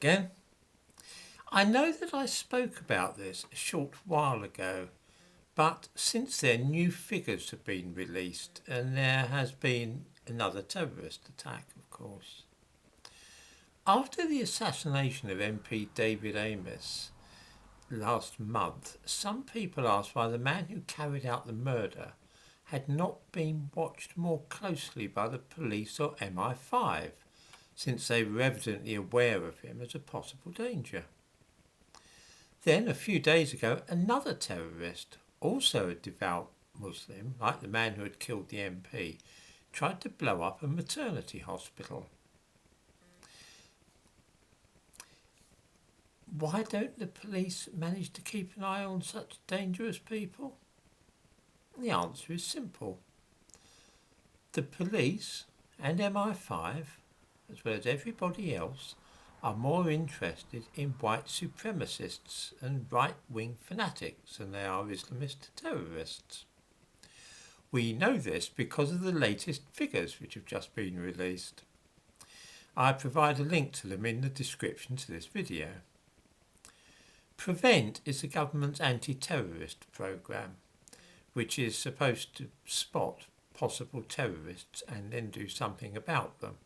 again. I know that I spoke about this a short while ago, but since then new figures have been released and there has been another terrorist attack, of course. After the assassination of MP David Amess last month, some people asked why the man who carried out the murder had not been watched more closely by the police or MI5, since they were evidently aware of him as a possible danger. Then, a few days ago, another terrorist, also a devout Muslim, like the man who had killed the MP, tried to blow up a maternity hospital. Why don't the police manage to keep an eye on such dangerous people? The answer is simple. The police and MI5, as well as everybody else, are more interested in white supremacists and right-wing fanatics than they are Islamist terrorists. We know this because of the latest figures which have just been released. I provide a link to them in the description to this video. PREVENT is the government's anti-terrorist programme, which is supposed to spot possible terrorists and then do something about them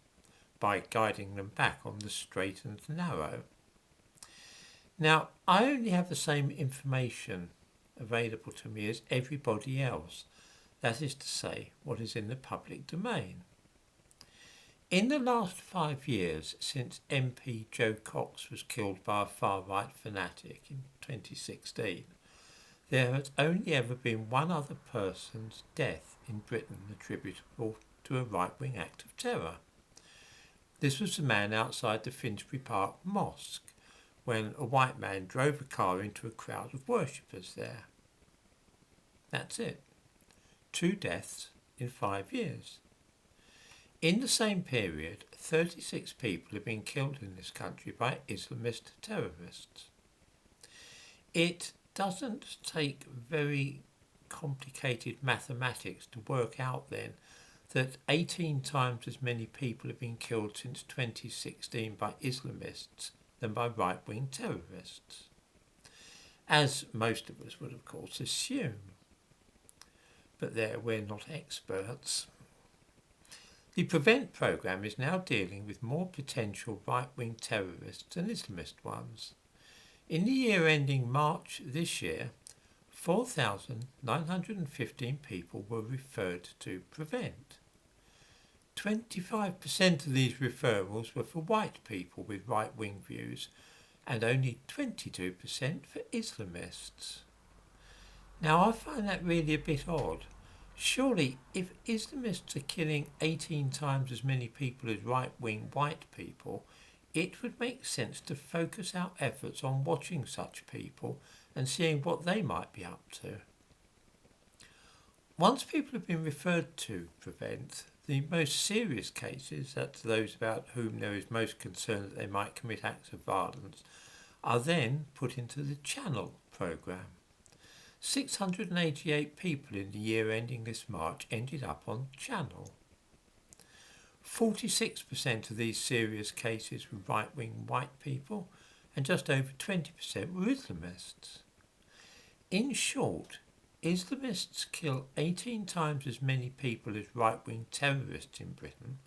by guiding them back on the straight and narrow. Now, I only have the same information available to me as everybody else, that is to say, what is in the public domain. In the last 5 years, since MP Joe Cox was killed by a far-right fanatic in 2016, there has only ever been one other person's death in Britain attributable to a right-wing act of terror. This was the man outside the Finsbury Park Mosque, when a white man drove a car into a crowd of worshippers there. That's it. 2 deaths in 5 years. In the same period, 36 people have been killed in this country by Islamist terrorists. It doesn't take very complicated mathematics to work out then that 18 times as many people have been killed since 2016 by Islamists than by right-wing terrorists, as most of us would of course assume. But there, we're not experts. The PREVENT programme is now dealing with more potential right-wing terrorists than Islamist ones. In the year ending March this year, 4,915 people were referred to PREVENT. 25% of these referrals were for white people with right-wing views and only 22% for Islamists. Now, I find that really a bit odd. Surely, if Islamists are killing 18 times as many people as right-wing white people, it would make sense to focus our efforts on watching such people and seeing what they might be up to. Once people have been referred to PREVENT, the most serious cases, that's those about whom there is most concern that they might commit acts of violence, are then put into the Channel programme. 688 people in the year ending this March ended up on Channel. 46% of these serious cases were right-wing white people and just over 20% were Islamists. In short, Islamists kill 18 times as many people as right-wing terrorists in Britain,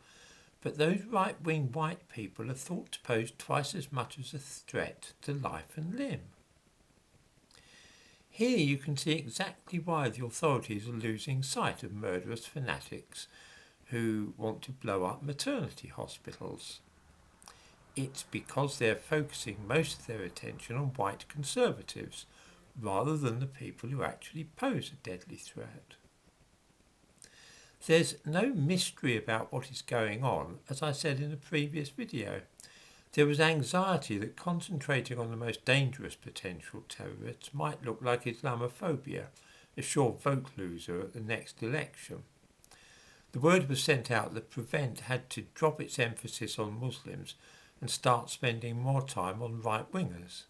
but those right-wing white people are thought to pose twice as much as a threat to life and limb. Here you can see exactly why the authorities are losing sight of murderous fanatics who want to blow up maternity hospitals. It's because they're focusing most of their attention on white conservatives rather than the people who actually pose a deadly threat. There's no mystery about what is going on, as I said in a previous video. There was anxiety that concentrating on the most dangerous potential terrorists might look like Islamophobia, a sure vote loser at the next election. The word was sent out that PREVENT had to drop its emphasis on Muslims and start spending more time on right-wingers.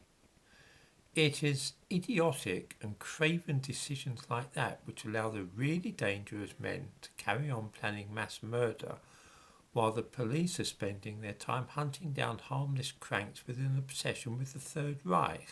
It is idiotic and craven decisions like that which allow the really dangerous men to carry on planning mass murder while the police are spending their time hunting down harmless cranks with an obsession with the Third Reich.